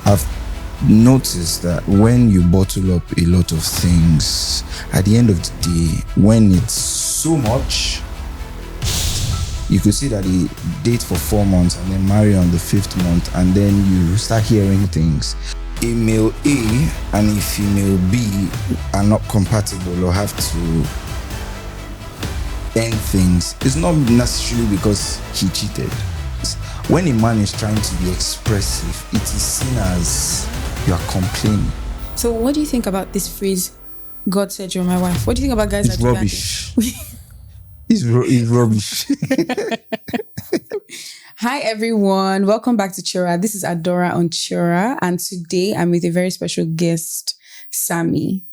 I've noticed that when you bottle up a lot of things, at the end of the day, when it's so much, you could see that they date for 4 months and then marry on the 5th month, and then you start hearing things. A male A and a female B are not compatible or have to end things. It's not necessarily because he cheated. When a man is trying to be expressive, it is seen as you are complaining. So what do you think about this phrase, God said you're my wife? What do you think about guys It's that do rubbish. that? It's rubbish. Hi everyone, welcome back to Chiora. This is Adora on Chiora, and today I'm with a very special guest, Sammy.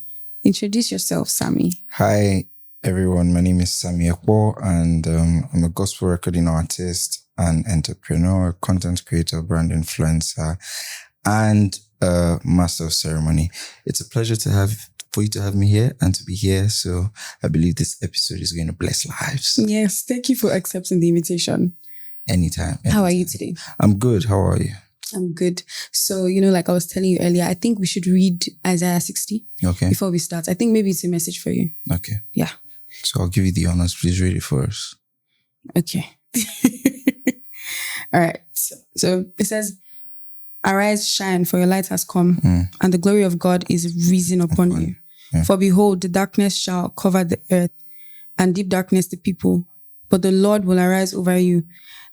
Introduce yourself, Sammy. Hi everyone, my name is Sammy Ekwo, and I'm a gospel recording artist, an entrepreneur, content creator, brand influencer, and a master of ceremony. It's a pleasure for you to have me here and to be here. So I believe this episode is going to bless lives. Yes, thank you for accepting the invitation. Anytime. How are you today? I'm good. How are you? I'm good. So, like I was telling you earlier, I think we should read Isaiah 60 before we start. I think maybe it's a message for you. Okay. Yeah. So I'll give you the honors. Please read it for us. Okay. All right. So it says, "Arise, shine, for your light has come, and the glory of God is risen upon you. Yeah. For behold, the darkness shall cover the earth, and deep darkness the people. But the Lord will arise over you,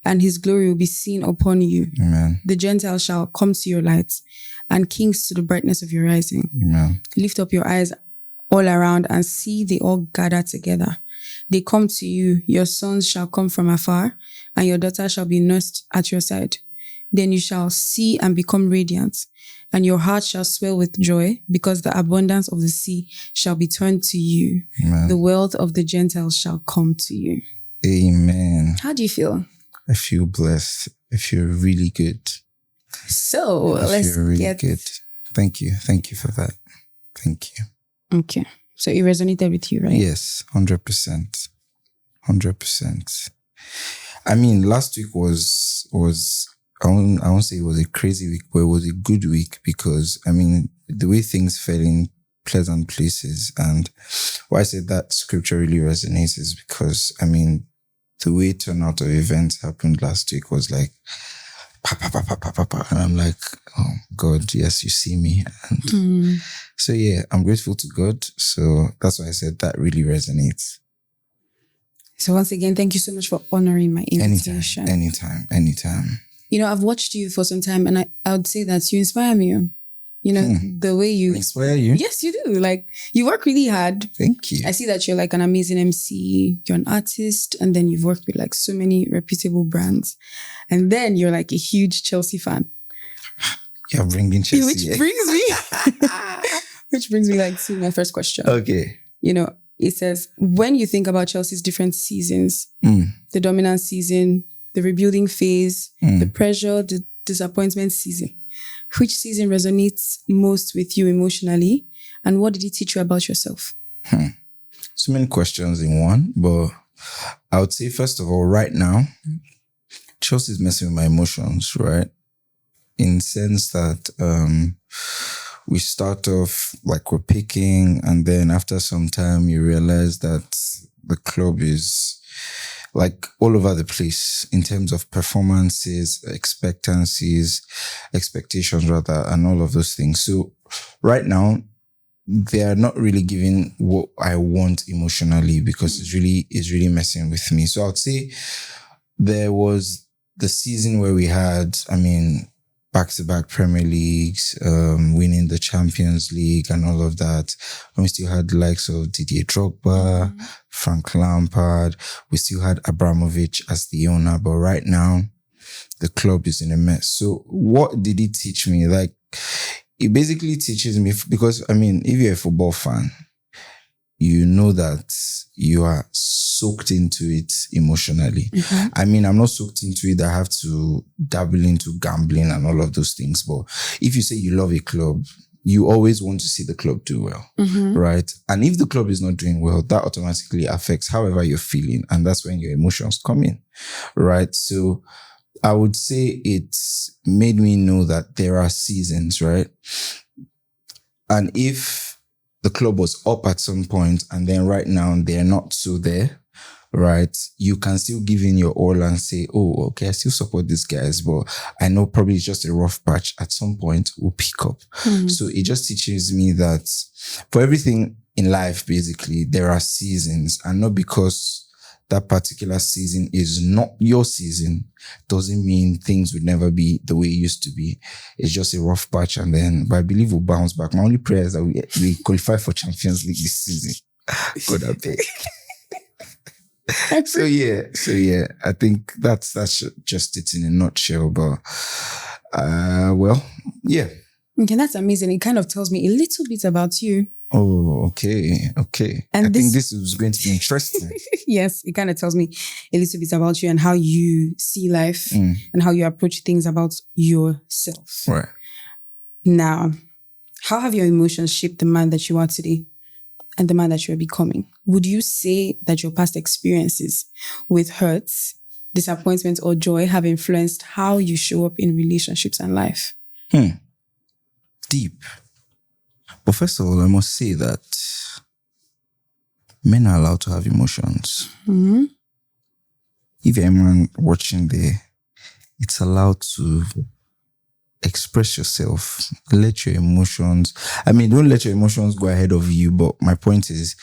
and his glory will be seen upon you. Amen. The Gentiles shall come to your light, and kings to the brightness of your rising. Amen. Lift up your eyes all around and see they all gather together. They come to you. Your sons shall come from afar, and your daughter shall be nursed at your side. Then you shall see and become radiant, and your heart shall swell with joy, because the abundance of the sea shall be turned to you. Amen. The wealth of the Gentiles shall come to you." Amen. How do you feel? I feel blessed. I feel really good. So let's get good. Thank you. Thank you for that. Thank you. Okay. So it resonated with you, right? Yes, 100%. 100%. I mean, last week was I won't say it was a crazy week, but it was a good week because, I mean, the way things fell in pleasant places, and why I said that scripture really resonates is because, I mean, the way turnout of events happened last week was like, and I'm like, oh God, yes, you see me. And so yeah, I'm grateful to God. So that's why I said that really resonates. So once again, thank you so much for honoring my invitation. Anytime. I've watched you for some time, and I would say that you inspire me. The way you... Inspire you? Yes, you do. Like, you work really hard. Thank you. I see that you're like an amazing MC, you're an artist, and then you've worked with like so many reputable brands. And then you're like a huge Chelsea fan. You're bringing Chelsea. Which brings me like to my first question. Okay. It says, when you think about Chelsea's different seasons, the dominant season, the rebuilding phase, the pressure, the disappointment season, which season resonates most with you emotionally, and what did it teach you about yourself? So many questions in one, but I would say, first of all, right now, Chelsea's messing with my emotions, right? In the sense that we start off like we're picking, and then after some time you realize that the club is like all over the place in terms of performances, expectations rather, and all of those things. So right now, they are not really giving what I want emotionally because it's really messing with me. So I'd say there was the season where we had, back-to-back Premier Leagues, winning the Champions League and all of that. And we still had the likes of Didier Drogba, Frank Lampard. We still had Abramovich as the owner. But right now, the club is in a mess. So what did it teach me? Like, it basically teaches me, because, if you're a football fan, you know that you are soaked into it emotionally. I'm not soaked into it. I have to dabble into gambling and all of those things. But if you say you love a club, you always want to see the club do well, right? And if the club is not doing well, that automatically affects however you're feeling. And that's when your emotions come in, right? So I would say it's made me know that there are seasons, right? And if the club was up at some point and then right now they're not so there, right? You can still give in your all and say, oh, okay, I still support these guys, but I know probably it's just a rough patch. At some point, we'll pick up. So it just teaches me that for everything in life, basically, there are seasons, and not because that particular season is not your season doesn't mean things would never be the way it used to be. It's just a rough patch, and then, but I believe we'll bounce back. My only prayer is that we qualify for Champions League this season. God, I beg. So yeah, I think that's just it in a nutshell. But well, yeah. Okay, that's amazing. It kind of tells me a little bit about you. Oh, okay. And I think this is going to be interesting. Yes, it kind of tells me a little bit about you and how you see life and how you approach things about yourself. Right. Now, how have your emotions shaped the man that you are today and the man that you are becoming? Would you say that your past experiences with hurts, disappointment, or joy have influenced how you show up in relationships and life? Deep. But first of all, I must say that men are allowed to have emotions. If you're a man watching there, it's allowed to express yourself. Let your emotions, don't let your emotions go ahead of you, but my point is,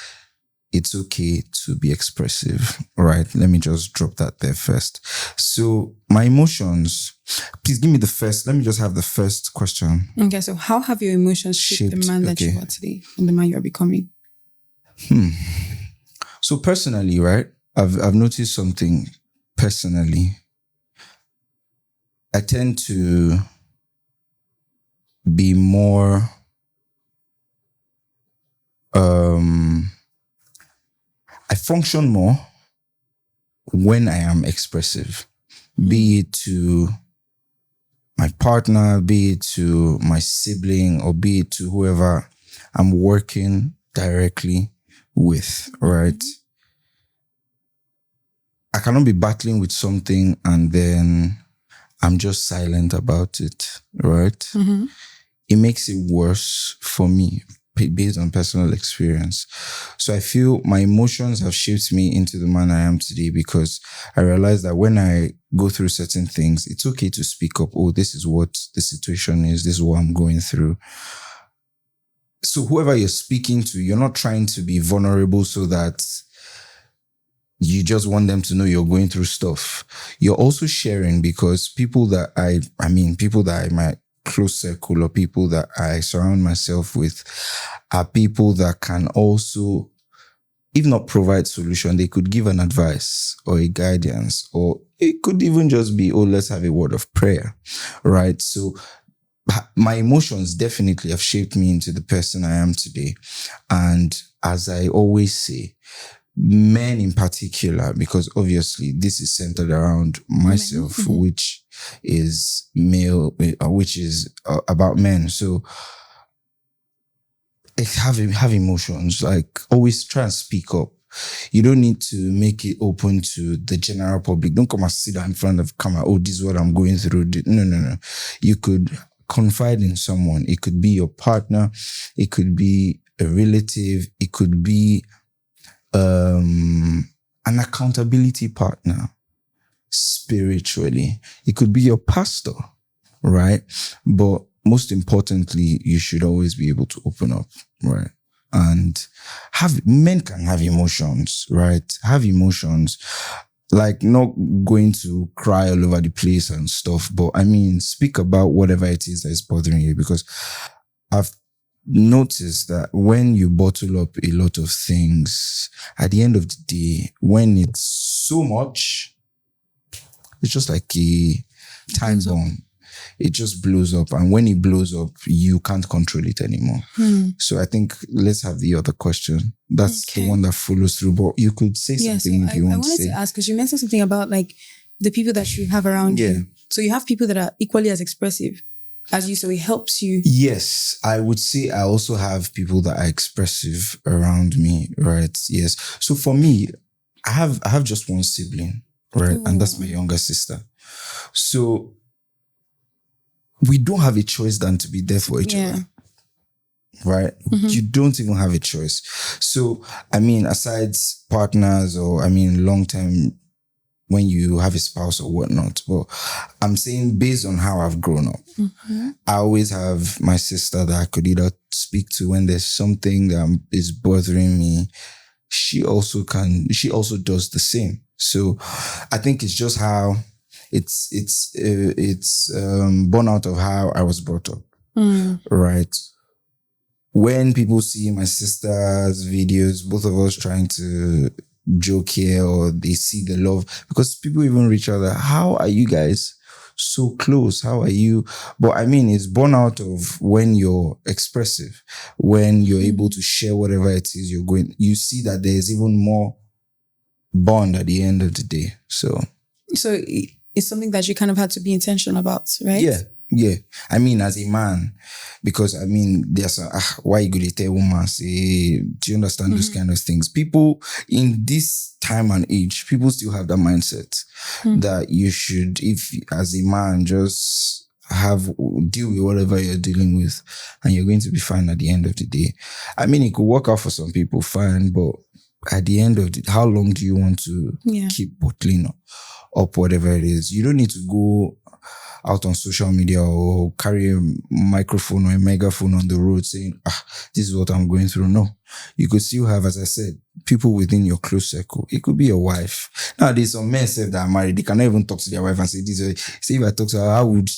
it's okay to be expressive, right? Let me just drop that there first. So my emotions, please give me let me just have the first question. Okay, so how have your emotions shaped the man that you are today and the man you are becoming? So personally, right, I've noticed something personally. I tend to be more I function more when I am expressive, be it to my partner, be it to my sibling, or be it to whoever I'm working directly with, right? I cannot be battling with something and then I'm just silent about it, right? It makes it worse for me based on personal experience. So I feel my emotions have shaped me into the man I am today because I realize that when I go through certain things, it's okay to speak up. Oh, this is what the situation is. This is what I'm going through. So whoever you're speaking to, you're not trying to be vulnerable so that you just want them to know you're going through stuff. You're also sharing because people that my close circle or people that I surround myself with are people that can also, if not provide solution, they could give an advice or a guidance, or it could even just be, oh, let's have a word of prayer, right? So my emotions definitely have shaped me into the person I am today. And as I always say, men in particular, because obviously this is centered around myself, which is male, which is about men. So have emotions, like always try and speak up. You don't need to make it open to the general public. Don't come and sit down in front of the camera. Oh, this is what I'm going through. No. You could confide in someone. It could be your partner. It could be a relative. It could be an accountability partner spiritually. It could be your pastor, right? But most importantly, you should always be able to open up, right? And men can have emotions, right? Have emotions, like not going to cry all over the place and stuff, but speak about whatever it is that is bothering you, because I've notice that when you bottle up a lot of things, at the end of the day, when it's so much, it's just like a time bomb. It just blows up. And when it blows up, you can't control it anymore. So I think let's have the other question. That's the one that follows through. But you could say something if you want to say. I wanted to ask, because you mentioned something about like the people that you have around you. So you have people that are equally as expressive as you, so it helps you. Yes, I would say I also have people that are expressive around me, right? Yes. So for me, I have just one sibling, right? And that's my younger sister. So we don't have a choice than to be there for each other. Right? You don't even have a choice. So, I mean, aside partners or, I mean, long term, when you have a spouse or whatnot, but I'm saying based on how I've grown up, I always have my sister that I could either speak to when there's something that is bothering me. She also does the same. So I think it's just how it's born out of how I was brought up. Right? When people see my sister's videos, both of us trying to joke here, or they see the love, because people even reach out like, how are you guys so close? How are you? But I mean, it's born out of when you're expressive, when you're able to share whatever it is you're going, you see that there's even more bond at the end of the day. So it's something that you kind of had to be intentional about, right? Yeah. I mean, as a man, because I mean, there's why you go to tell woman, say, do you understand those kind of things? People in this time and age, people still have that mindset that you should, if as a man, just deal with whatever you're dealing with, and you're going to be fine at the end of the day. I mean, it could work out for some people, fine, but at the end of the, how long do you want to keep bottling up whatever it is? You don't need to go out on social media or carry a microphone or a megaphone on the road saying, this is what I'm going through. No. You could still have, as I said, people within your close circle. It could be your wife. Nowadays, some men say that are married, they cannot even talk to their wife and say, this way. Say, if I talk to her, how would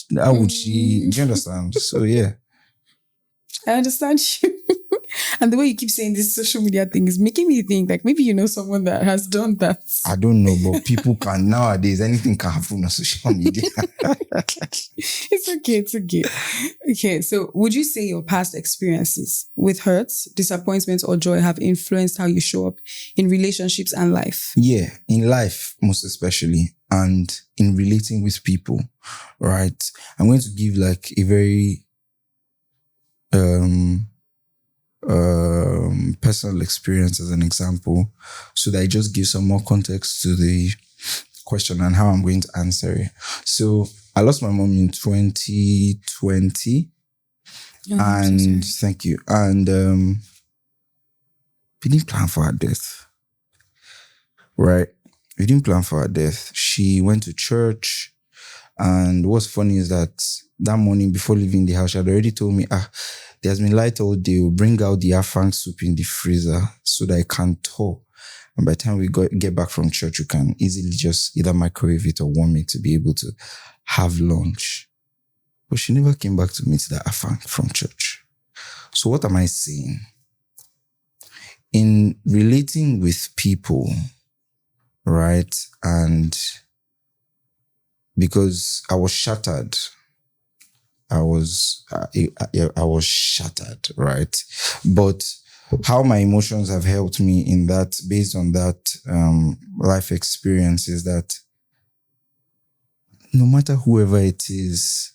she, do you understand? So, yeah. I understand you. And the way you keep saying this social media thing is making me think like maybe you know someone that has done that. I don't know, but people can nowadays, anything can happen on social media. It's okay. Okay, so would you say your past experiences with hurts, disappointments, or joy have influenced how you show up in relationships and life? Yeah, in life, most especially, and in relating with people, right? I'm going to give like a very personal experience as an example, so that it just gives some more context to the question and how I'm going to answer it. So I lost my mom in 2020. And thank you. And we didn't plan for her death. Right? We didn't plan for her death. She went to church. And what's funny is that morning before leaving the house, she had already told me, there's been light all day. We'll bring out the afang soup in the freezer so that I can thaw. And by the time we get back from church, you can easily just either microwave it or warm it to be able to have lunch. But she never came back to meet the afang from church. So what am I saying? In relating with people, right? And because I was shattered. I was shattered, right? But how my emotions have helped me in that, based on that life experience, is that no matter whoever it is,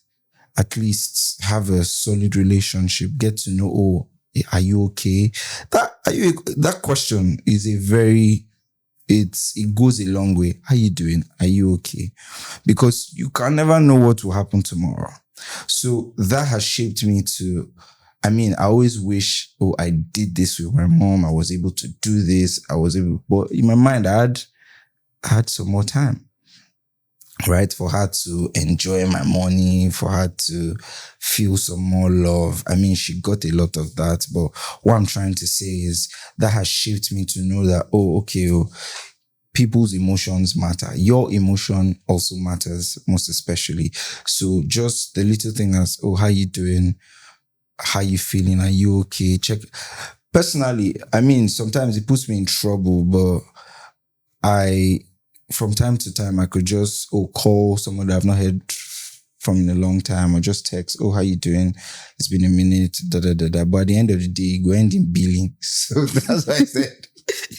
at least have a solid relationship, get to know, are you okay? That question is it goes a long way. How you doing? Are you okay? Because you can never know what will happen tomorrow. So that has shaped me to, I always wish, I did this with my mom. I was able to do this. But in my mind, I had some more time, right? For her to enjoy my money, for her to feel some more love. She got a lot of that. But what I'm trying to say is that has shaped me to know that, people's emotions matter. Your emotion also matters, most especially. So just the little thing as, how you doing? How you feeling? Are you okay? Check. Personally, sometimes it puts me in trouble, but from time to time, I could just call someone that I've not heard from in a long time, or just text, how you doing? It's been a minute, But at the end of the day, you go end in billing. So that's why I said,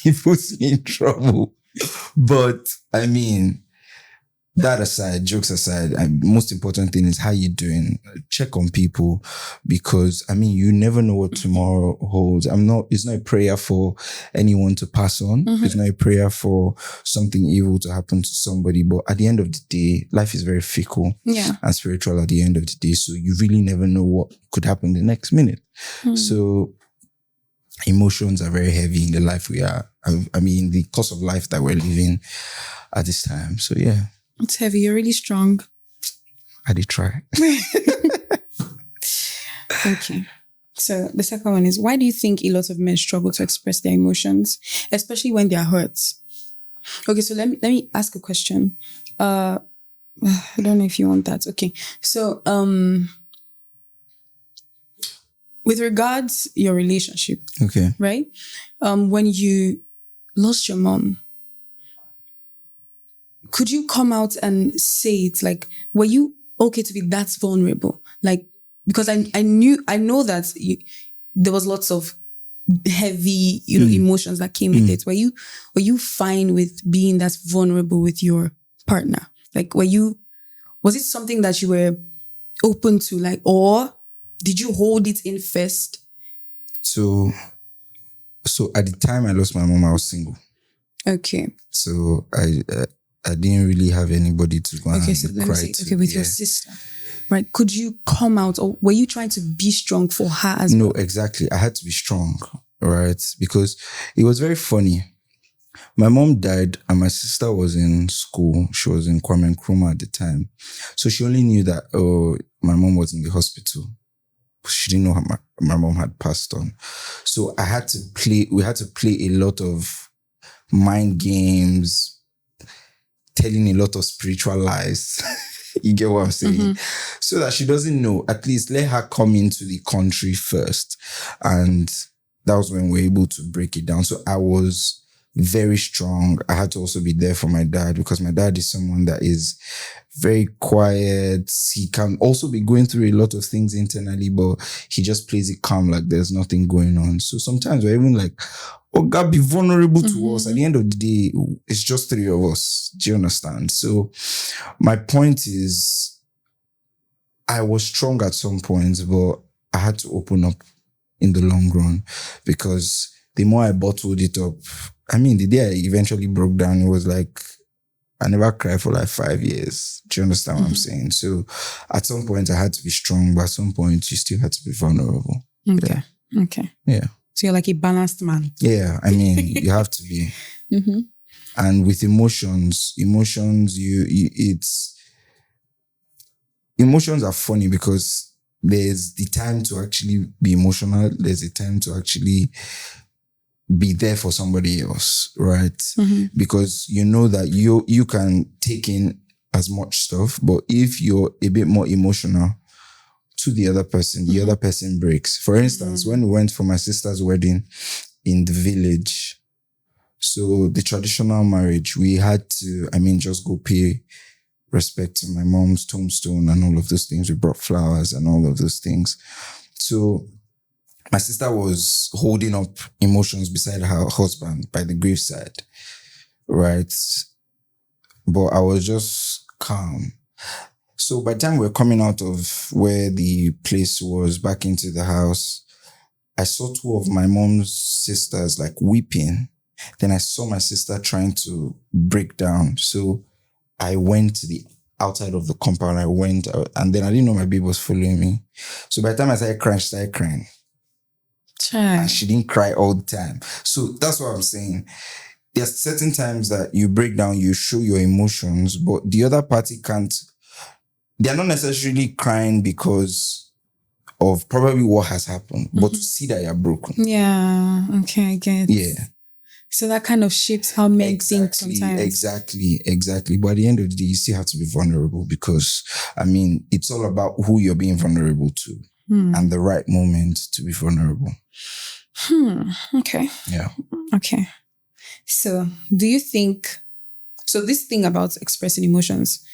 it puts me in trouble. But that aside, jokes aside, most important thing is how you doing. Check on people, because you never know what tomorrow holds. It's not a prayer for anyone to pass on. It's not a prayer for something evil to happen to somebody. But at the end of the day, life is very fickle and spiritual at the end of the day. So you really never know what could happen the next minute. So emotions are very heavy in the life we are. The course of life that we're living at this time. So yeah. It's heavy. You're really strong. I did try. Okay. So the second one is, why do you think a lot of men struggle to express their emotions, especially when they are hurt? Okay, so let me ask a question. I don't know if you want that. Okay. So with regards your relationship, okay, right? When you lost your mom, could you come out and say it? Like, were you okay to be that vulnerable? Like, because I know that there was lots of heavy, emotions that came with it. Were you fine with being that vulnerable with your partner? Like, was it something that you were open to, like, or did you hold it in first? So at the time I lost my mom, I was single. Okay. So I didn't really have anybody to go and cry to. Okay, with your sister, right? Could you come out, or were you trying to be strong for her as well? No, exactly. I had to be strong, right? Because it was very funny. My mom died and my sister was in school. She was in Kwame Nkrumah at the time. So she only knew that, my mom was in the hospital. She didn't know how my mom had passed on. So we had to play a lot of mind games, telling a lot of spiritual lies. You get what I'm saying? So that she doesn't know, at least let her come into the country first. And that was when we were able to break it down. So I was very strong. I had to also be there for my dad, because my dad is someone that is very quiet. He can also be going through a lot of things internally, but he just plays it calm, like there's nothing going on. So sometimes we're even like, oh God, be vulnerable to us. At the end of the day, it's just three of us. Do you understand? So my point is, I was strong at some points, but I had to open up in the long run, because the more I bottled it up, the day I eventually broke down, it was like, I never cried for like 5 years. Do you understand what I'm saying? So at some point I had to be strong, but at some point you still had to be vulnerable. Okay. Yeah. Okay. Yeah. So you're like a balanced man. Yeah. You have to be. And with emotions, emotions are funny, because there's the time to actually be emotional. There's a time to actually be there for somebody else, right? Because you know that you can take in as much stuff, but if you're a bit more emotional to the other person breaks. For instance, when we went for my sister's wedding in the village, so the traditional marriage, we had to, just go pay respect to my mom's tombstone and all of those things. We brought flowers and all of those things. So my sister was holding up emotions beside her husband by the graveside, right? But I was just calm. So by the time we were coming out of where the place was back into the house, I saw two of my mom's sisters like weeping. Then I saw my sister trying to break down. So I went to the outside of the compound. I went out, and then I didn't know my baby was following me. So by the time I started crying, she started crying. And she didn't cry all the time. So that's what I'm saying. There's certain times that you break down, you show your emotions, but the other party can't. They're not necessarily crying because of probably what has happened, but to see that you're broken. Yeah. Okay, I get it. Yeah. So that kind of shapes how men think sometimes. Exactly. But at the end of the day, you still have to be vulnerable, because, it's all about who you're being vulnerable to and the right moment to be vulnerable. Okay. Yeah. Okay. So do you think, this thing about expressing emotions,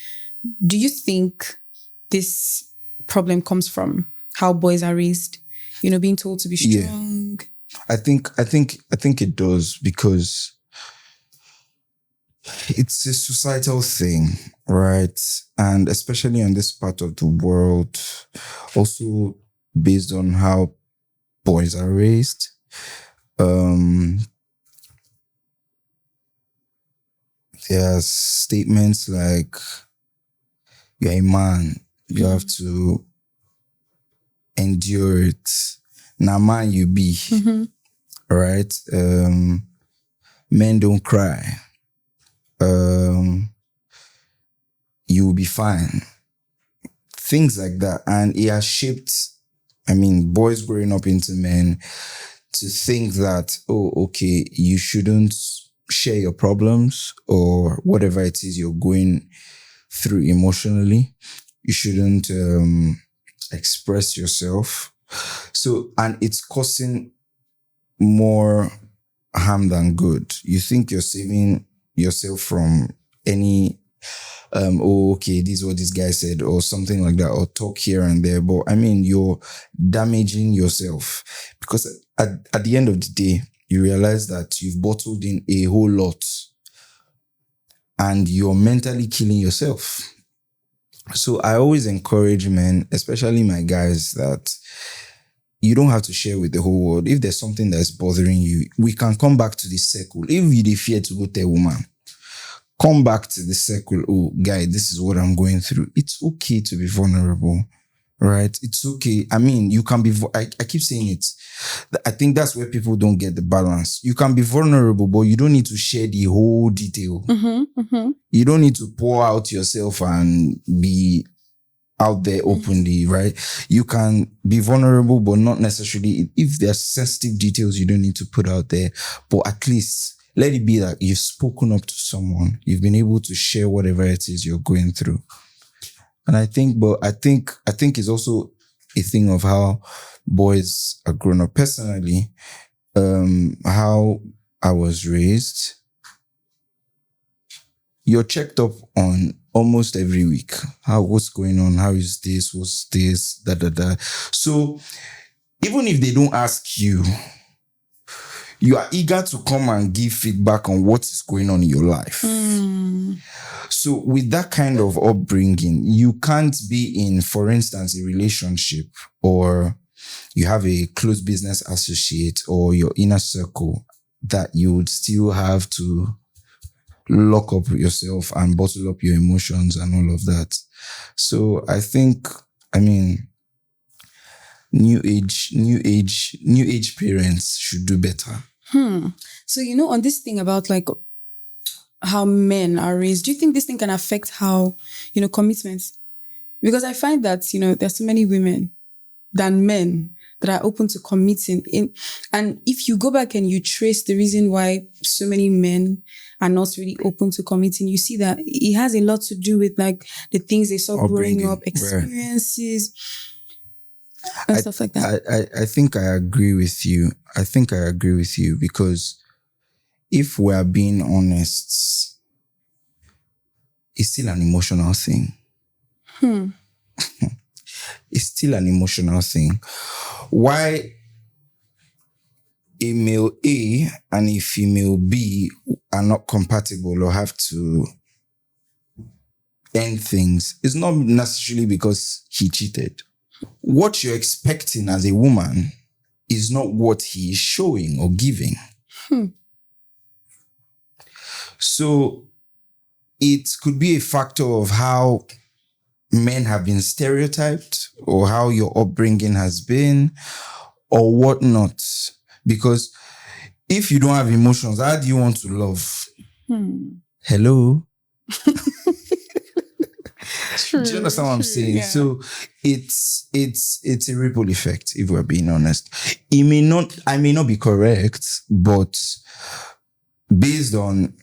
do you think this problem comes from how boys are raised? Being told to be strong? I think it does, because It's a societal thing, right? And especially on this part of the world, also based on how boys are raised. There are statements like, you're a man, you have to endure it. Now, man, you be, right? Men don't cry. You'll be fine. Things like that. And it has shaped, boys growing up into men to think that, oh, okay, you shouldn't share your problems or whatever it is you're going through emotionally. You shouldn't express yourself. So, and it's causing more harm than good. You think you're saving yourself from any oh, okay, this is what this guy said, or something like that, or talk here and there. But you're damaging yourself, because at the end of the day, you realize that you've bottled in a whole lot and you're mentally killing yourself. So I always encourage men, especially my guys, that you don't have to share with the whole world. If there's something that's bothering you, we can come back to the circle. If you fear to go tell a woman, come back to the circle. Oh, guy, this is what I'm going through. It's okay to be vulnerable, right? It's okay. You can be, I keep saying it. I think that's where people don't get the balance. You can be vulnerable, but you don't need to share the whole detail. You don't need to pour out yourself and be out there openly, right? You can be vulnerable, but not necessarily. If there's sensitive details, you don't need to put out there, but at least let it be that you've spoken up to someone. You've been able to share whatever it is you're going through. And I think it's also a thing of how boys are grown up. Personally, how I was raised, you're checked up on almost every week. What's going on? How is this? What's this? So even if they don't ask you, you are eager to come and give feedback on what is going on in your life. So with that kind of upbringing, you can't be in, for instance, a relationship, or you have a close business associate or your inner circle, that you would still have to lock up yourself and bottle up your emotions and all of that. So I think, new age parents should do better. So, on this thing about like how men are raised, do you think this thing can affect how, commitments? Because I find that, there's so many women than men that are open to committing in. And if you go back and you trace the reason why so many men are not really open to committing, you see that it has a lot to do with like the things they saw growing up, experiences, and stuff like that. I think I agree with you. Because if we're being honest, it's still an emotional thing. It's still an emotional thing. Why a male A and a female B are not compatible or have to end things is not necessarily because he cheated. What you're expecting as a woman is not what he is showing or giving. So it could be a factor of how men have been stereotyped, or how your upbringing has been, or whatnot. Because if you don't have emotions, how do you want to love? Hello? True, do you understand what I'm saying? Yeah. So it's a ripple effect, if we're being honest. I may not be correct, but based on,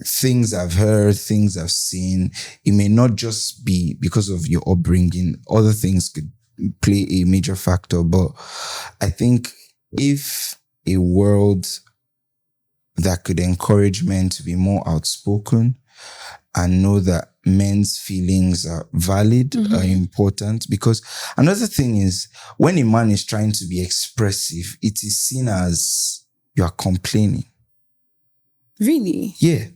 things I've heard, things I've seen, it may not just be because of your upbringing. Other things could play a major factor. But I think if a world that could encourage men to be more outspoken and know that men's feelings are valid, are important. Because another thing is, when a man is trying to be expressive, it is seen as you are complaining. Really? Yeah.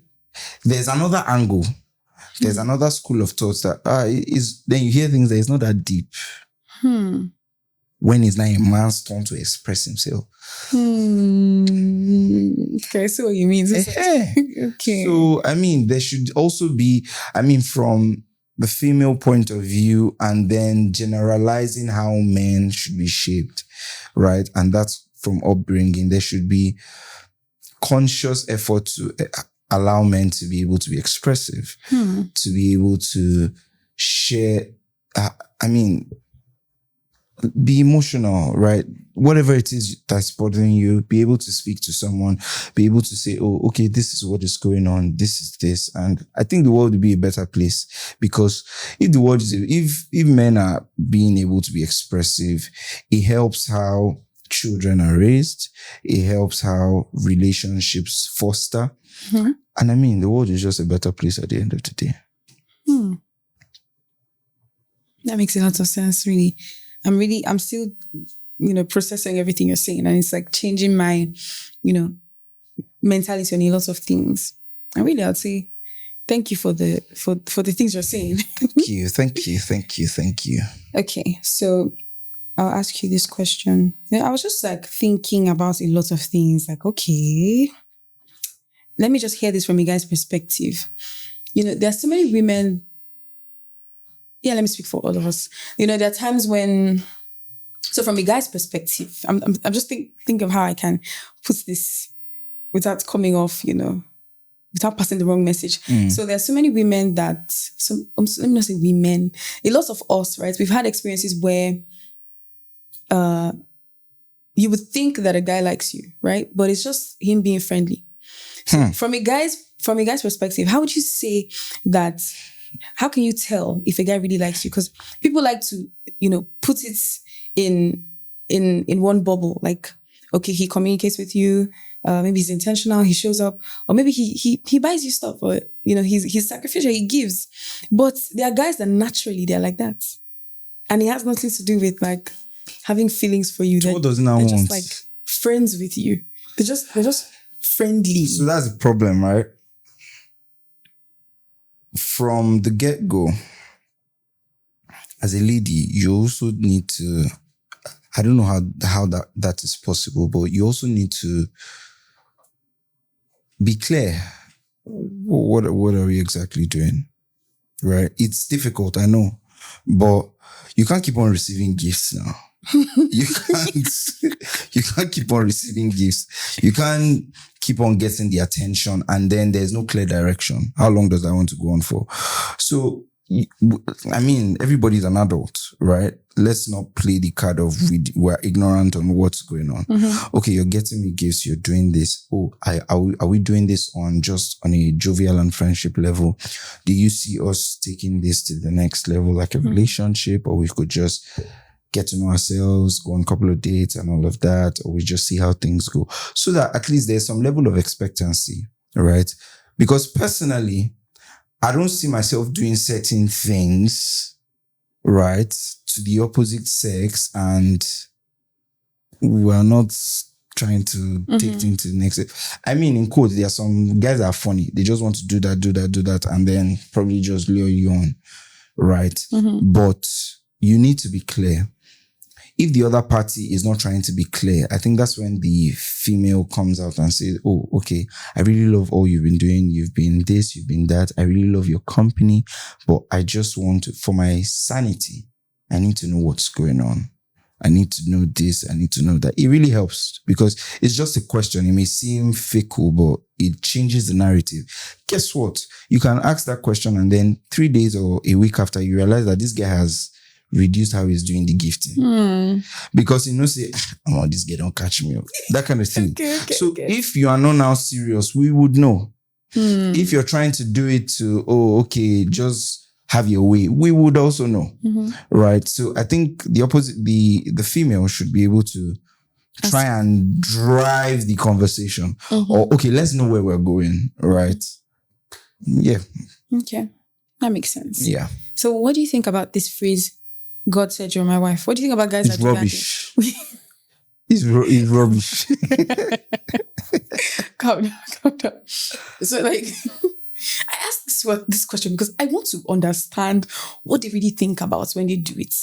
there's another angle. There's another school of thoughts that then you hear things that is not that deep. When it's not a man's turn to express himself. Okay, I see what you mean. Okay. So, I mean, there should also be, from the female point of view, and then generalizing how men should be shaped, right? And that's from upbringing. There should be conscious effort to allow men to be able to be expressive, to be able to share, be emotional, right? Whatever it is that's bothering you, be able to speak to someone, be able to say, oh, okay, this is what is going on, this is this. And I think the world would be a better place, because if men are being able to be expressive, it helps how children are raised, it helps how relationships foster. And the world is just a better place at the end of the day. That makes a lot of sense, really. I'm still, processing everything you're saying, and it's like changing my, mentality on a lot of things. And really, I'd say thank you for the things you're saying. Thank you. Okay, so I'll ask you this question. I was just like thinking about a lot of things. Like, okay, let me just hear this from a guy's perspective. There are so many women. Yeah, let me speak for all of us. There are times when, so from a guy's perspective, I'm just think of how I can put this without coming off, without passing the wrong message. So there are so many women that, let me not say women, a lot of us, right? We've had experiences where you would think that a guy likes you, right? But it's just him being friendly. So from a guy's perspective, how would you say that? How can you tell if a guy really likes you? Because people like to, put it in one bubble. Like, okay, he communicates with you. Maybe he's intentional. He shows up, or maybe he buys you stuff, or he's sacrificial. He gives. But there are guys that naturally they're like that, and it has nothing to do with like having feelings for you. What does now want? Just like friends with you. They're just friendly. So that's the problem, right? From the get-go, as a lady, you also need to, I don't know how that is possible, but you also need to be clear. What are we exactly doing? Right? It's difficult, I know, but you can't keep on receiving gifts now. You can't keep on receiving gifts. You can't keep on getting the attention, and then there's no clear direction. How long does that want to go on for? So, everybody's an adult, right? Let's not play the card of we're ignorant on what's going on. Okay, you're getting me gifts, you're doing this. Oh, are we doing this on a jovial and friendship level? Do you see us taking this to the next level, like a relationship, or we could just get to know ourselves, go on a couple of dates and all of that, or we just see how things go, so that at least there's some level of expectancy, right? Because personally, I don't see myself doing certain things, right, to the opposite sex, and we're not trying to take things to the next step. In quotes, there are some guys that are funny. They just want to do that, and then probably just lure you on, right? But you need to be clear. If the other party is not trying to be clear, I think that's when the female comes out and says, oh, okay, I really love all you've been doing. You've been this, you've been that. I really love your company, but I just want to, for my sanity, I need to know what's going on. I need to know this. I need to know that. It really helps, because it's just a question. It may seem fickle, but it changes the narrative. Guess what? You can ask that question, and then 3 days or a week after, you realize that this guy has reduced how he's doing the gifting. Because say, oh, this guy don't catch me. That kind of thing. Okay, if you are not now serious, we would know. If you're trying to do it to, just have your way, we would also know. Right? So I think the opposite, the female should be able to try and drive the conversation. Or, okay, let's know where we're going. Right? Yeah. Okay. That makes sense. Yeah. So what do you think about this phrase, God said you're my wife? What do you think about guys that do rubbish. It's rubbish. Calm down. So this question because I want to understand what they really think about when they do it.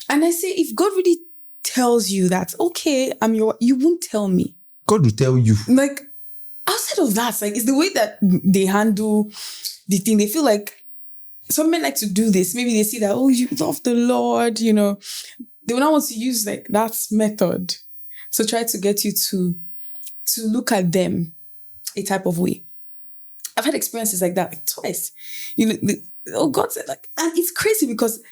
And I say, if God really tells you that, okay, you won't tell me. God will tell you. Like, outside of that, like, it's the way that they handle the thing. They feel like some men like to do this. Maybe they see that, oh, you love the Lord, you know. They will not want to use like that method. So try to get you to look at them a type of way. I've had experiences like that like, twice. You know, God said like, and it's crazy because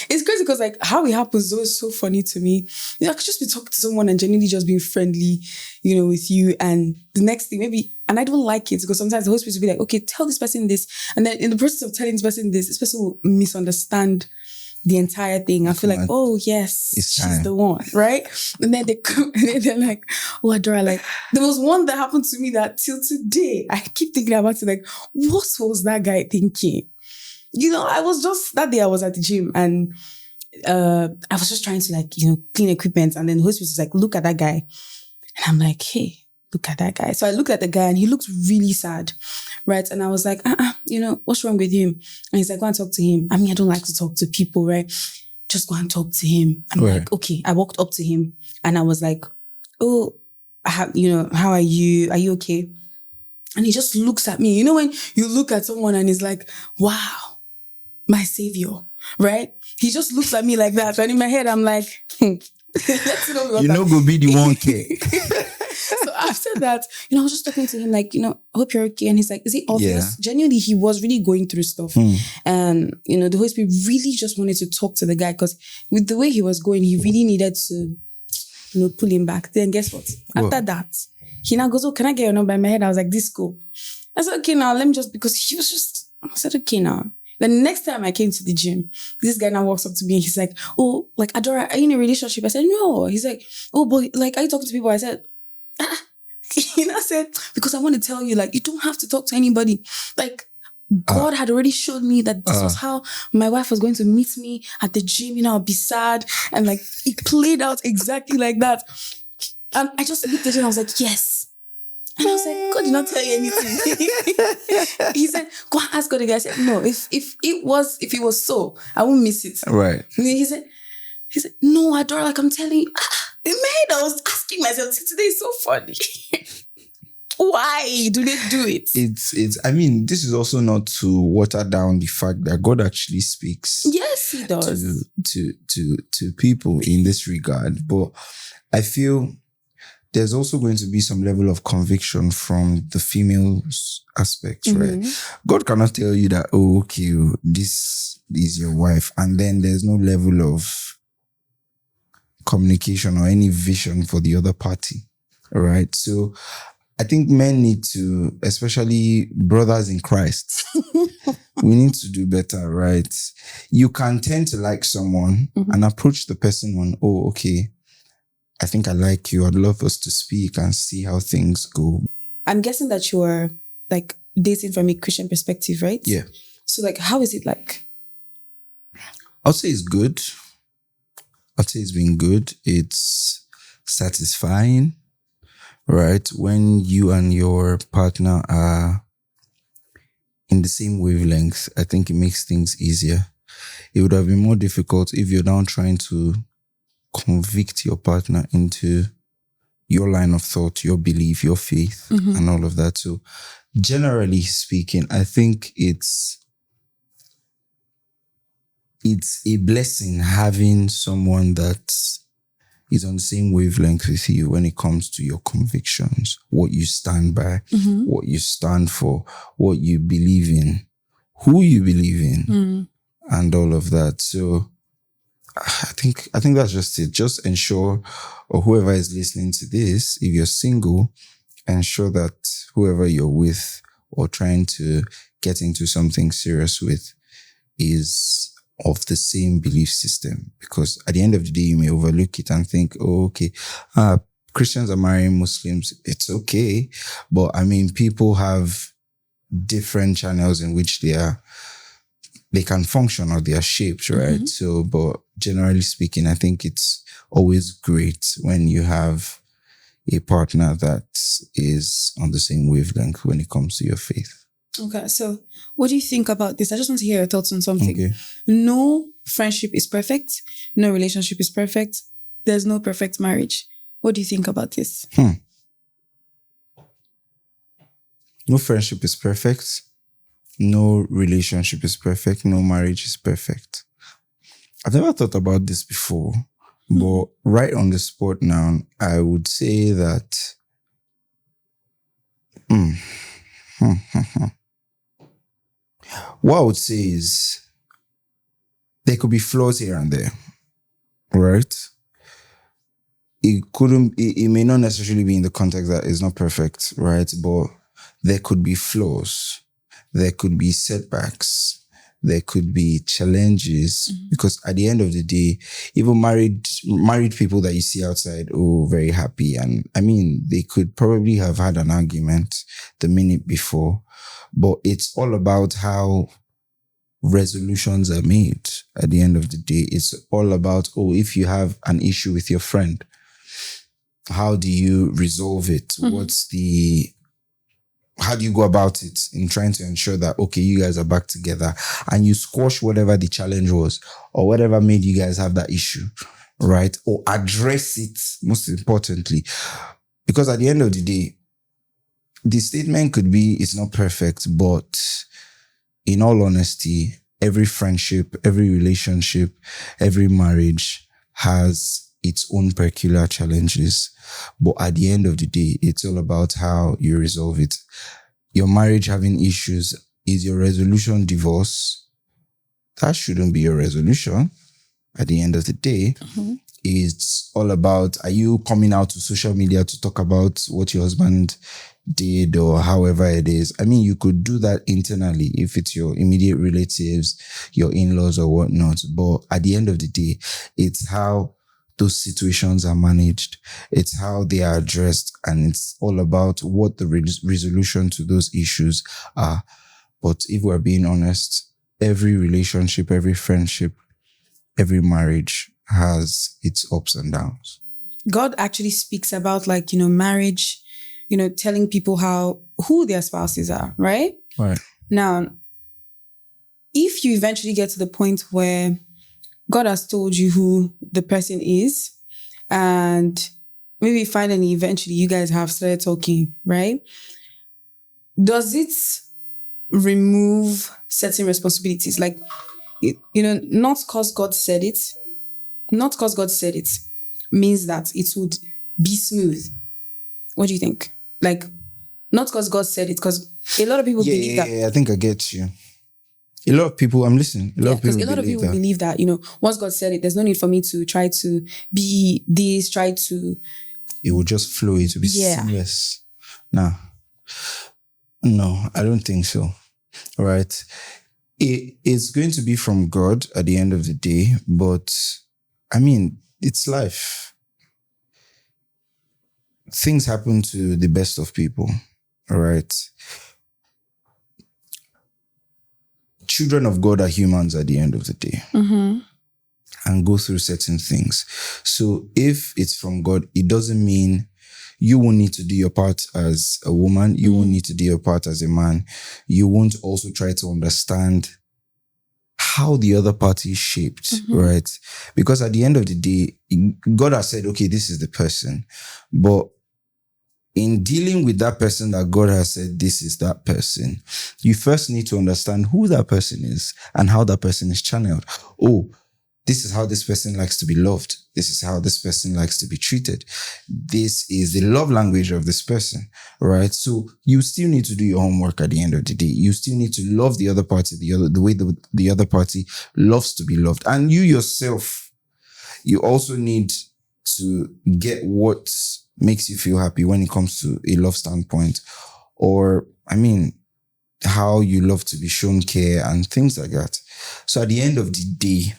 it's crazy because like how it happens though is so funny to me. You know, I could just be talking to someone and genuinely just being friendly, you know, with you. And the next thing maybe, and I don't like it because sometimes the Holy Spirit will be like, okay, tell this person this. And then in the process of telling this person will misunderstand the entire thing. I feel like, oh yes, she's the one, right? And then they come and then they're like, oh Adora, like there was one that happened to me that till today, I keep thinking about it, like, what was that guy thinking? You know, that day I was at the gym and I was just trying to like, you know, clean equipment. And then the Holy Spirit was like, look at that guy. And I'm like, hey, look at that guy. So I looked at the guy and he looked really sad, right? And I was like, you know, what's wrong with him? And he's like, go and talk to him. I mean, I don't like to talk to people, right? Just go and talk to him. I'm like, okay. I walked up to him and I was like, oh, you know, how are you? Are you okay? And he just looks at me. You know, when you look at someone and he's like, wow, my savior, right? He just looks at me like that. And in my head, I'm like, let's know you know, go be the one care. So after that, you know, I was just talking to him like, you know, I hope you're okay. And he's like, is it obvious? Yeah. Genuinely, he was really going through stuff. And, you know, the Holy Spirit really just wanted to talk to the guy because with the way he was going, he really needed to, you know, pull him back. Then guess what? After that, he now goes, oh, can I get your number? In my head, I was like, this scope. I said, okay, now let me just, because he was just, I said, okay, now. The next time I came to the gym, this guy now walks up to me and he's like, oh, like, Adora, are you in a relationship? I said, no. He's like, oh, but like, are you talking to people? I said, you know, I said, because I want to tell you, like, you don't have to talk to anybody. Like, God had already showed me that this was how my wife was going to meet me at the gym. You know, I'll be sad. And like, it played out exactly like that. And I just looked at it and I was like, yes. And I was like, God did not tell you anything. He said, go and ask God again. I said, no, if it was so, I won't miss it. Right. And then he said, no, Adora, like I'm telling you. In my head, I was asking myself, today is so funny. Why do they do it? It's I mean, this is also not to water down the fact that God actually speaks. Yes, he does. To people in this regard. But I feel there's also going to be some level of conviction from the female's aspect, right? God cannot tell you that, oh, okay, this is your wife. And then there's no level of communication or any vision for the other party, right? So I think men need to, especially brothers in Christ, we need to do better, right? You can tend to like someone and approach the person on, oh, okay, I think I like you. I'd love us to speak and see how things go. I'm guessing that you are like dating from a Christian perspective, right? Yeah. So like, how is it like? I'll say it's good. I'd say it's been good. It's satisfying, right? When you and your partner are in the same wavelength, I think it makes things easier. It would have been more difficult if you're now trying to convict your partner into your line of thought, your belief, your faith, and all of that. So generally speaking, I think it's a blessing having someone that is on the same wavelength with you when it comes to your convictions, what you stand by, what you stand for, what you believe in, who you believe in, and all of that. So I think that's just it. Just ensure, or whoever is listening to this, if you're single, ensure that whoever you're with or trying to get into something serious with is of the same belief system. Because at the end of the day, you may overlook it and think, oh, okay, Christians are marrying Muslims. It's okay. But I mean, people have different channels in which they can function or they are shaped, right? So, but generally speaking, I think it's always great when you have, a partner that is on the same wavelength when it comes to your faith. Okay, so what do you think about this? I just want to hear your thoughts on something. Okay. No friendship is perfect. No relationship is perfect. There's no perfect marriage. What do you think about this? No friendship is perfect. No relationship is perfect. No marriage is perfect. I've never thought about this before, but right on the spot now, I would say that what I would say is there could be flaws here and there, right? It may not necessarily be in the context that it's not perfect, right? But there could be flaws. There could be setbacks. There could be challenges, because at the end of the day, even married people that you see outside, very happy. And I mean, they could probably have had an argument the minute before, but it's all about how resolutions are made at the end of the day. It's all about, if you have an issue with your friend, how do you resolve it? How do you go about it in trying to ensure that, okay, you guys are back together and you squash whatever the challenge was or whatever made you guys have that issue, right? Or address it, most importantly. Because at the end of the day, the statement could be, it's not perfect, but in all honesty, every friendship, every relationship, every marriage has its own peculiar challenges. But at the end of the day, it's all about how you resolve it. Your marriage having issues, is your resolution divorce? That shouldn't be your resolution. At the end of the day, it's all about, are you coming out to social media to talk about what your husband did or however it is? I mean, you could do that internally if it's your immediate relatives, your in-laws or whatnot. But at the end of the day, it's how those situations are managed. It's how they are addressed. And it's all about what the resolution to those issues are. But if we're being honest, every relationship, every friendship, every marriage has its ups and downs. God actually speaks about marriage, telling people who their spouses are, right? Right. Now, if you eventually get to the point where God has told you who the person is, and maybe finally, eventually, you guys have started talking, right? Does it remove certain responsibilities? Not because God said it, means that it would be smooth. What do you think? Not because God said it, because a lot of people believe that. Yeah, I think I get you. A lot of people, I'm listening. A lot of people believe that, once God said it, there's no need for me to try to be this, it will just flow. It will be seamless. No, I don't think so. All right. It's going to be from God at the end of the day, but I mean, it's life. Things happen to the best of people. All right. Children of God are humans at the end of the day and go through certain things. So if it's from God, it doesn't mean you won't need to do your part as a woman. You won't need to do your part as a man. You won't also try to understand how the other party is shaped, right? Because at the end of the day, God has said, okay, this is the person. But in dealing with that person that God has said, this is that person, you first need to understand who that person is and how that person is channeled. Oh, this is how this person likes to be loved. This is how this person likes to be treated. This is the love language of this person, right? So you still need to do your homework at the end of the day. You still need to love the other party, the way the other party loves to be loved. And you yourself, you also need to get what makes you feel happy when it comes to a love standpoint, or how you love to be shown care and things like that. So at the end of the day,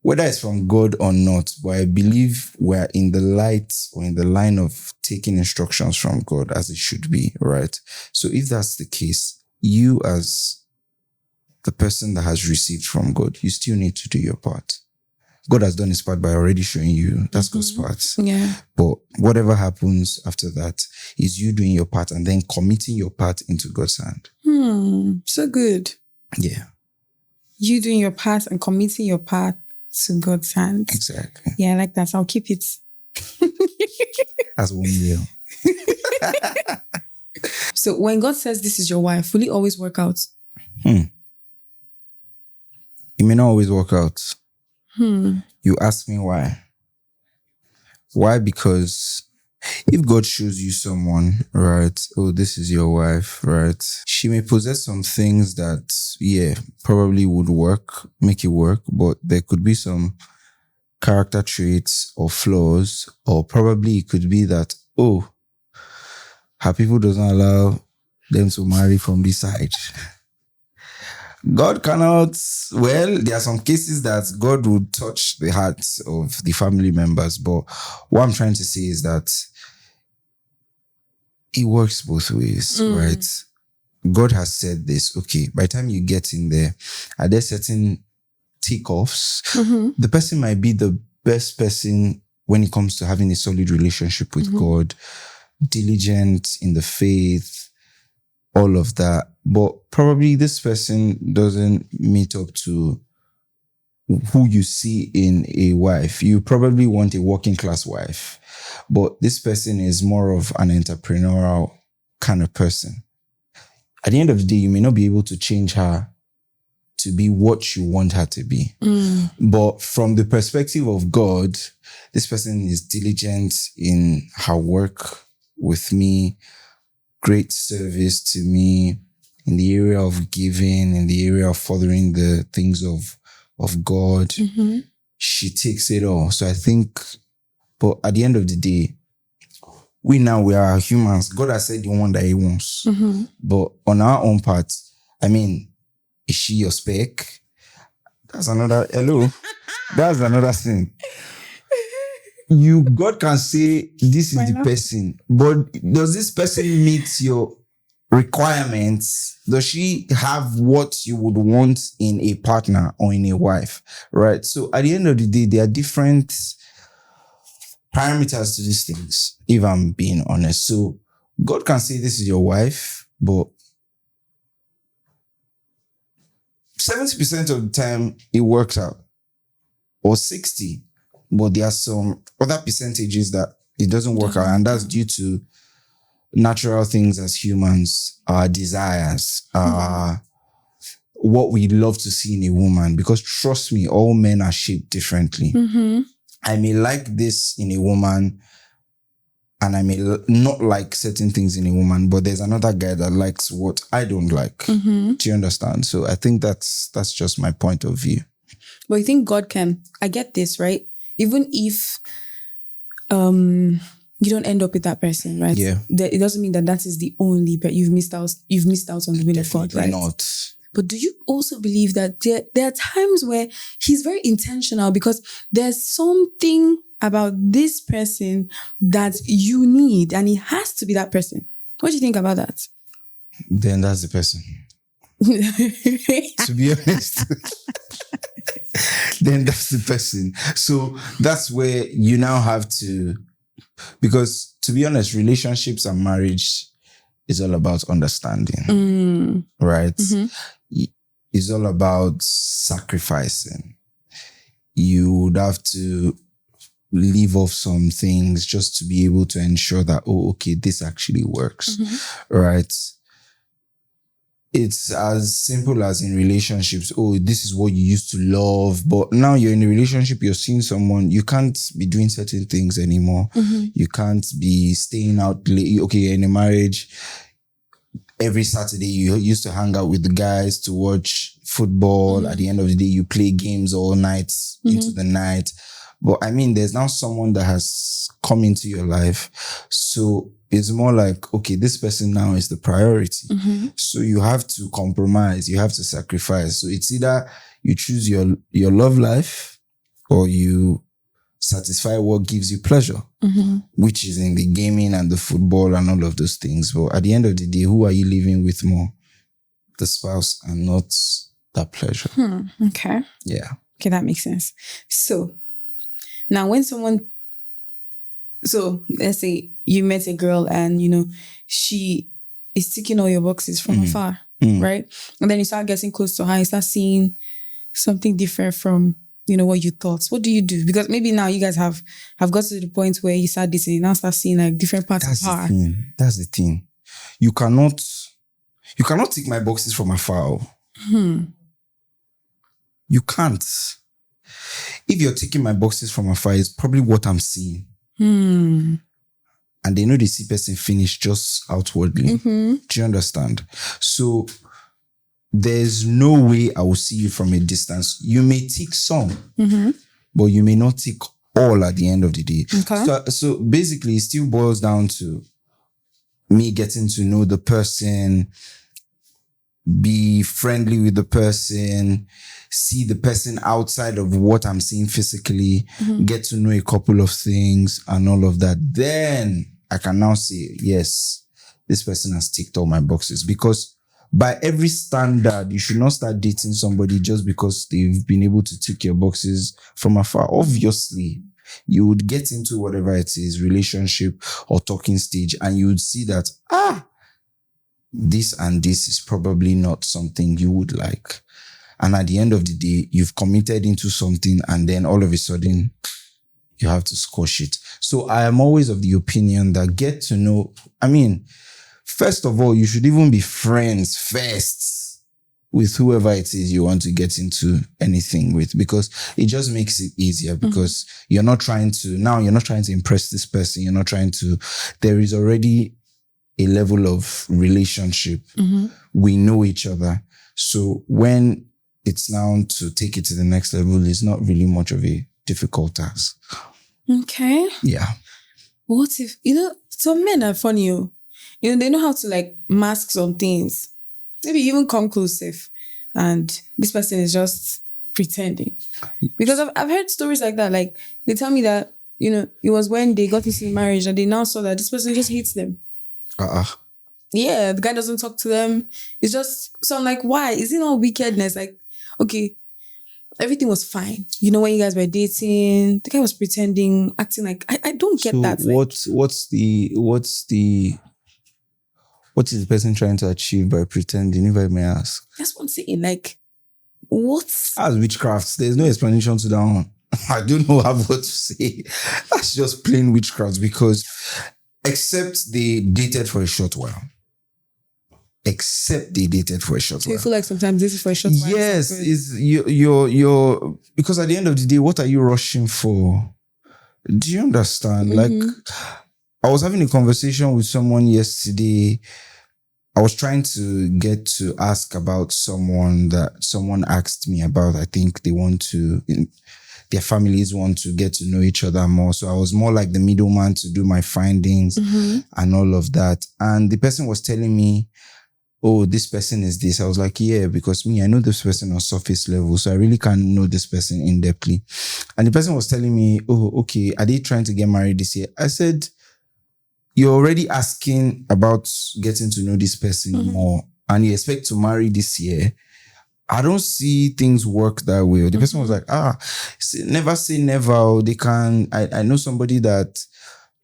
whether it's from God or not, but I believe we're in the light or in the line of taking instructions from God as it should be, right? So if that's the case, you as the person that has received from God, you still need to do your part. God has done his part by already showing you that's God's part. Yeah. But whatever happens after that is you doing your part and then committing your part into God's hand. So good. Yeah. You doing your part and committing your part to God's hands. Exactly. Yeah, I like that. I'll keep it. As 1 year. So when God says this is your wife, will it always work out? It may not always work out. You ask me why. Why? Because if God shows you someone, right? Oh, this is your wife, right? She may possess some things that, probably would work, make it work, but there could be some character traits or flaws, or probably it could be that, her people doesn't allow them to marry from this side. God cannot, there are some cases that God would touch the hearts of the family members, but what I'm trying to say is that it works both ways, right? God has said this, okay, by the time you get in there, are there certain takeoffs? The person might be the best person when it comes to having a solid relationship with God, diligent in the faith, all of that. But probably this person doesn't meet up to who you see in a wife. You probably want a working class wife, but this person is more of an entrepreneurial kind of person. At the end of the day, you may not be able to change her to be what you want her to be. But from the perspective of God, this person is diligent in her work with me, great service to me in the area of giving, in the area of furthering the things of God. She takes it all. So I think, but at the end of the day, we are humans. God has said the one that he wants. But on our own part, I mean, is she your spec? That's another thing. God can say, this is the person, but does this person meet your requirements? Does she have what you would want in a partner or in a wife? Right? So at the end of the day, there are different parameters to these things, if I'm being honest. So God can say, this is your wife, but 70% of the time it works out, or 60%, but there are some other percentages that it doesn't work out, and that's due to natural things as humans, our desires, what we love to see in a woman. Because trust me, all men are shaped differently. I may like this in a woman, and I may not like certain things in a woman, but there's another guy that likes what I don't like. Do you understand? So I think that's just my point of view. But you think God can, I get this, right? Even if you don't end up with that person, right? Yeah. It doesn't mean that is the only, but you've missed out on the will of God, right? Not. But do you also believe that there are times where he's very intentional because there's something about this person that you need, and it has to be that person? What do you think about that? Then that's the person. To be honest. Then that's the person. So that's where you now have to, because to be honest, relationships and marriage is all about understanding, right? It's all about sacrificing. You would have to leave off some things just to be able to ensure that, this actually works, right? It's as simple as in relationships. This is what you used to love, but now you're in a relationship, you're seeing someone, you can't be doing certain things anymore. You can't be staying out late. Okay, you're in a marriage. Every Saturday, you used to hang out with the guys to watch football. At the end of the day, you play games all night into the night. But I mean, there's now someone that has come into your life. So it's more like, okay, this person now is the priority. So you have to compromise. You have to sacrifice. So it's either you choose your love life, or you satisfy what gives you pleasure, which is in the gaming and the football and all of those things. But at the end of the day, who are you living with more? The spouse, and not that pleasure. Okay. Yeah. Okay, that makes sense. So now when let's say you met a girl and, she is ticking all your boxes from afar, right? And then you start getting close to her, you start seeing something different from, what you thought. What do you do? Because maybe now you guys have got to the point where you start dating, you now start seeing like different parts of her. That's the thing. You cannot tick my boxes from afar. You can't. If you're ticking my boxes from afar, it's probably what I'm seeing. And they know they see person finish just outwardly. Do you understand? So there's no way I will see you from a distance. You may tick some, but you may not tick all at the end of the day. Okay. So basically, it still boils down to me getting to know the person, be friendly with the person, see the person outside of what I'm seeing physically, get to know a couple of things and all of that. Then I can now say, yes, this person has ticked all my boxes. Because by every standard, you should not start dating somebody just because they've been able to tick your boxes from afar. Obviously, you would get into whatever it is, relationship or talking stage, and you would see that, this and this is probably not something you would like. And at the end of the day, you've committed into something and then all of a sudden you have to squash it. So I am always of the opinion that get to know, first of all, you should even be friends first with whoever it is you want to get into anything with, because it just makes it easier, because you're not trying to impress this person. There is already a level of relationship. We know each other. So when it's now to take it to the next level, it's not really much of a difficult task. Okay. Yeah. What if, some men are funny, they know how to mask some things. Maybe even come close safe. And this person is just pretending. Because I've heard stories like that. Like they tell me that, it was when they got into marriage and they now saw that this person just hates them. Yeah, the guy doesn't talk to them. It's just, so I'm like, why? Is it not wickedness? Like, okay, everything was fine. When you guys were dating, the guy was pretending, acting like, I don't get that. What is the person trying to achieve by pretending, if I may ask? That's what I'm saying. Like, what? That's witchcraft. There's no explanation to that one. I don't know what to say. That's just plain witchcraft, because except they dated for a short while. So you feel like sometimes this is for a short while? Yes, is you're because at the end of the day, what are you rushing for? Do you understand? Like, I was having a conversation with someone yesterday. I was trying to get to ask about someone that someone asked me about. I think their families want to get to know each other more. So I was more like the middleman to do my findings and all of that. And the person was telling me, oh, this person is this. I was like, yeah, because I know this person on surface level, so I really can't know this person in-depthly. And the person was telling me, oh, okay, are they trying to get married this year? I said, you're already asking about getting to know this person more, and you expect to marry this year. I don't see things work that way. The person was like, never say never. They can. I know somebody that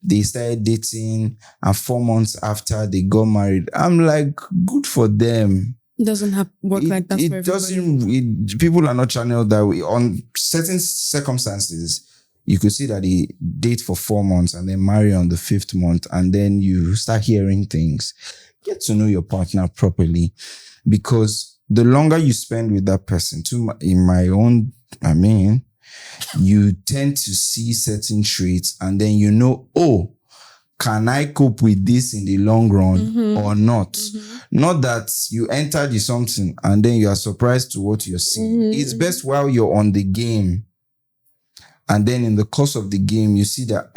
they started dating and 4 months after they got married. I'm like, good for them. It doesn't work like that for everybody. People are not channeled that way. On certain circumstances, you could see that they date for 4 months and then marry on the 5th month, and then you start hearing things. Get to know your partner properly, because the longer you spend with that person, you tend to see certain traits, and then oh, can I cope with this in the long run or not? Not that you entered something and then you are surprised to what you're seeing. It's best while you're on the game. And then in the course of the game, you see that,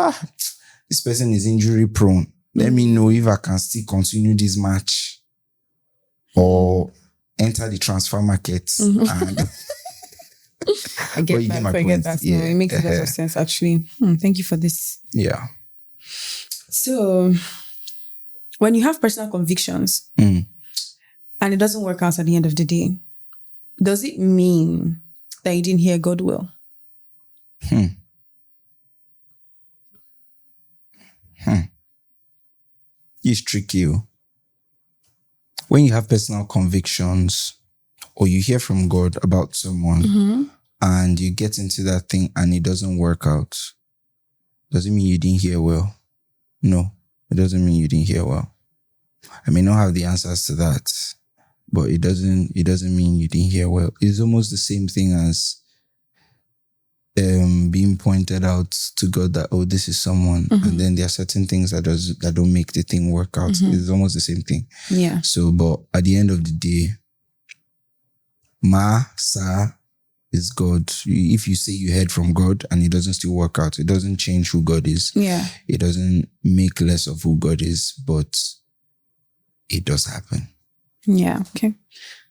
this person is injury prone. Let me know if I can still continue this match or enter the transfer market. And I get that. Yeah. No, it makes a lot of sense, actually. Thank you for this. Yeah. So, when you have personal convictions and it doesn't work out at the end of the day, does it mean that you didn't hear God well? It's tricky. When you have personal convictions or you hear from God about someone and you get into that thing and it doesn't work out, doesn't mean you didn't hear well. No, it doesn't mean you didn't hear well. I may not have the answers to that, but it doesn't mean you didn't hear well. It's almost the same thing as being pointed out to God that, oh, this is someone, and then there are certain things that don't make the thing work out. It's almost the same thing. Yeah. So, but at the end of the day, Sa is God. If you say you heard from God and it doesn't still work out, it doesn't change who God is. Yeah. It doesn't make less of who God is, but it does happen. Yeah. Okay.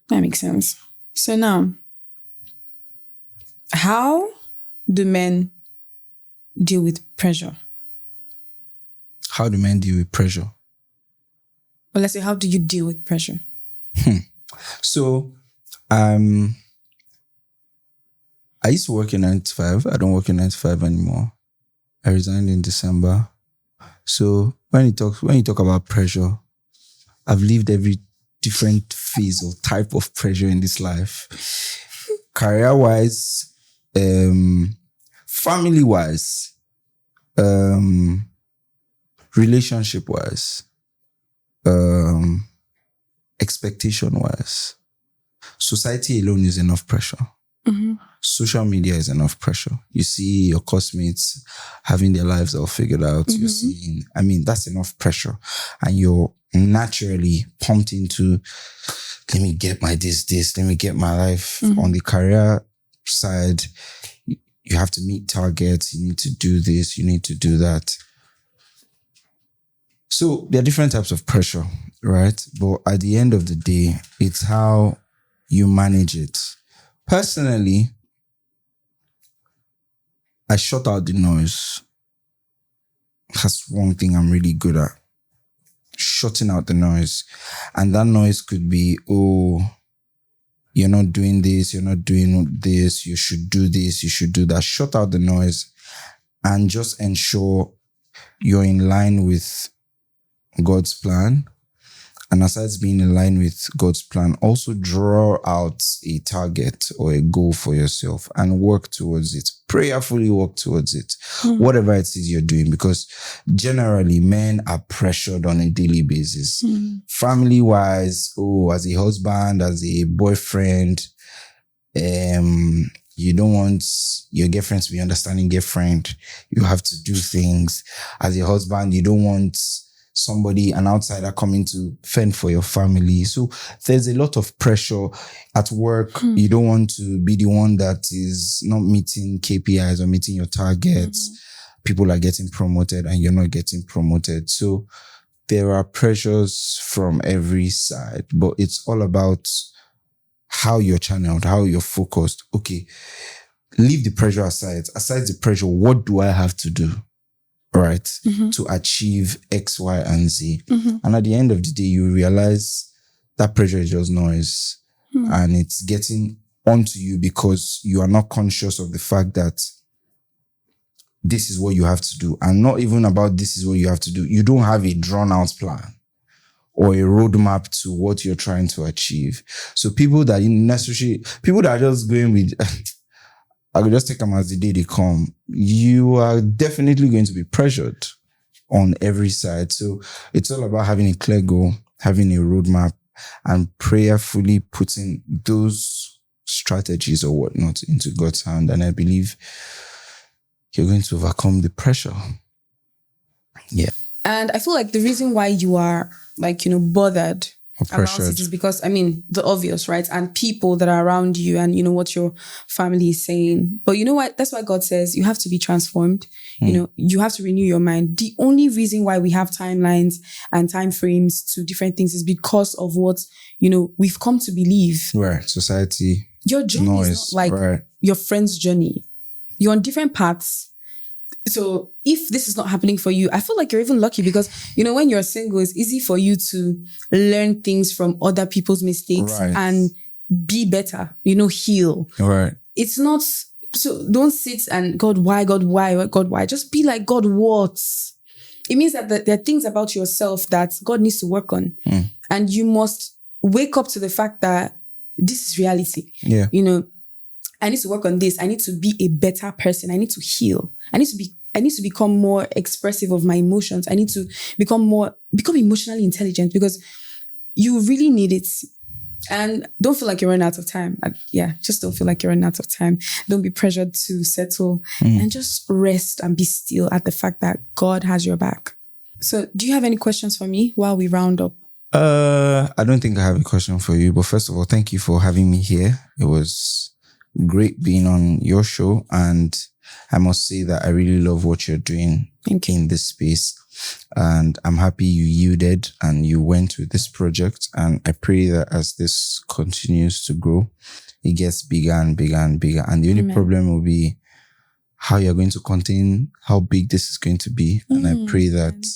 That makes sense. So now, how do men deal with pressure? How do men deal with pressure? Or let's say, how do you deal with pressure? So, I used to work in 9 to 5. I don't work in 9 to 5 anymore. I resigned in December. So when you talk about pressure, I've lived every different phase or type of pressure in this life. Career-wise, family-wise, relationship-wise, expectation-wise. Society alone is enough pressure. Social media is enough pressure. You see your classmates having their lives all figured out. You're seeing, that's enough pressure. And you're naturally pumped into, let me get my this, let me get my life. On the career side, you have to meet targets. You need to do this, you need to do that. So there are different types of pressure, right? But at the end of the day, it's how you manage it. Personally, I shut out the noise. That's one thing I'm really good at. Shutting out the noise. And that noise could be, oh, you're not doing this, you're not doing this, you should do this, you should do that. Shut out the noise and just ensure you're in line with God's plan. And aside being in line with God's plan, also draw out a target or a goal for yourself and work towards it. Prayerfully work towards it. Whatever it is you're doing, because generally men are pressured on a daily basis. Family-wise, as a husband, as a boyfriend, you don't want your girlfriend to be understanding girlfriend. You have to do things. As a husband, you don't want an outsider coming to fend for your family. So there's a lot of pressure at work. You don't want to be the one that is not meeting KPIs or meeting your targets. People are getting promoted and you're not getting promoted. So there are pressures from every side, but it's all about how you're channeled, how you're focused. Okay, leave the pressure aside. Aside the pressure, what do I have to do? Right, to achieve X, Y, and Z. And at the end of the day, you realize that pressure is just noise. And it's getting onto you because you are not conscious of the fact that this is what you have to do. And not even about this is what you have to do. You don't have a drawn out plan or a roadmap to what you're trying to achieve. So people that are just going with... I will just take them as the day they come. You are definitely going to be pressured on every side. So it's all about having a clear goal, having a roadmap, and prayerfully putting those strategies or whatnot into God's hand. And I believe you're going to overcome the pressure. Yeah. And I feel like the reason why you are bothered about it is because, the obvious, right? And people that are around you and what your family is saying. But you know what? That's why God says you have to be transformed. You have to renew your mind. The only reason why we have timelines and time frames to different things is because of what, we've come to believe. Right. Society. Your journey is not like your friend's journey. You're on different paths. So if this is not happening for you, I feel like you're even lucky because, when you're single, it's easy for you to learn things from other people's mistakes and be better, heal. Right. it's not, so don't sit and God, why, God, why, God, why? Just be like, God, what? It means that there are things about yourself that God needs to work on. And you must wake up to the fact that this is reality. Yeah. You know, I need to work on this. I need to be a better person. I need to heal. I need to become more expressive of my emotions. I need to become emotionally intelligent, because you really need it. And don't feel like you're running out of time. Just don't feel like you're running out of time. Don't be pressured to settle, and just rest and be still at the fact that God has your back. So do you have any questions for me while we round up? I don't think I have a question for you, but first of all, thank you for having me here. It was great being on your show, and I must say that I really love what you're doing in this space. And I'm happy you yielded and you went with this project. And I pray that as this continues to grow, it gets bigger and bigger and bigger. And the only problem will be how you're going to contain how big this is going to be. And I pray that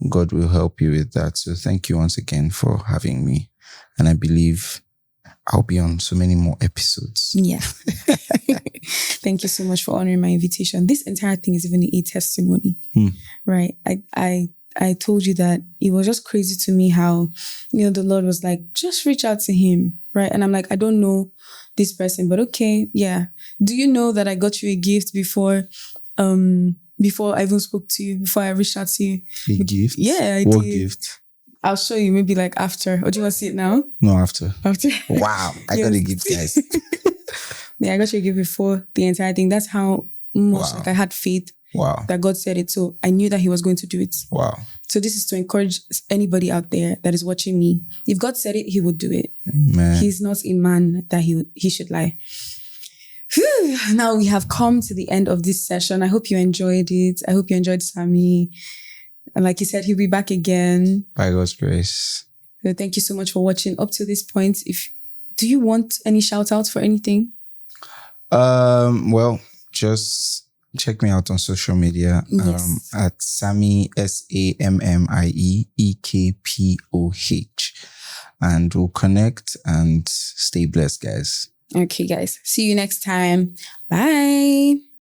God will help you with that. So thank you once again for having me. And I believe I'll be on so many more episodes. Yeah. Thank you so much for honoring my invitation. This entire thing is even a testimony, right? I told you that it was just crazy to me how, the Lord was like, just reach out to him, right? And I'm like, I don't know this person, but okay, yeah. Do you know that I got you a gift before I even spoke to you, before I reached out to you? A gift? Yeah, I What did. gift? I'll show you maybe like after. Or do you want to see it now? No, after. After. Wow. I got a gift, guys. Yeah, I got you a gift before the entire thing. That's how much I had faith that God said it. So I knew that he was going to do it. Wow. So this is to encourage anybody out there that is watching me. If God said it, he would do it. Amen. He's not a man that he should lie. Whew. Now we have come to the end of this session. I hope you enjoyed it. I hope you enjoyed Sammy. And like he said, he'll be back again. By God's grace. So thank you so much for watching up to this point. Do you want any shout outs for anything? Well, just check me out on social media. Yes. At Sammy SAMMIEEKPOH. And we'll connect and stay blessed, guys. Okay, guys. See you next time. Bye.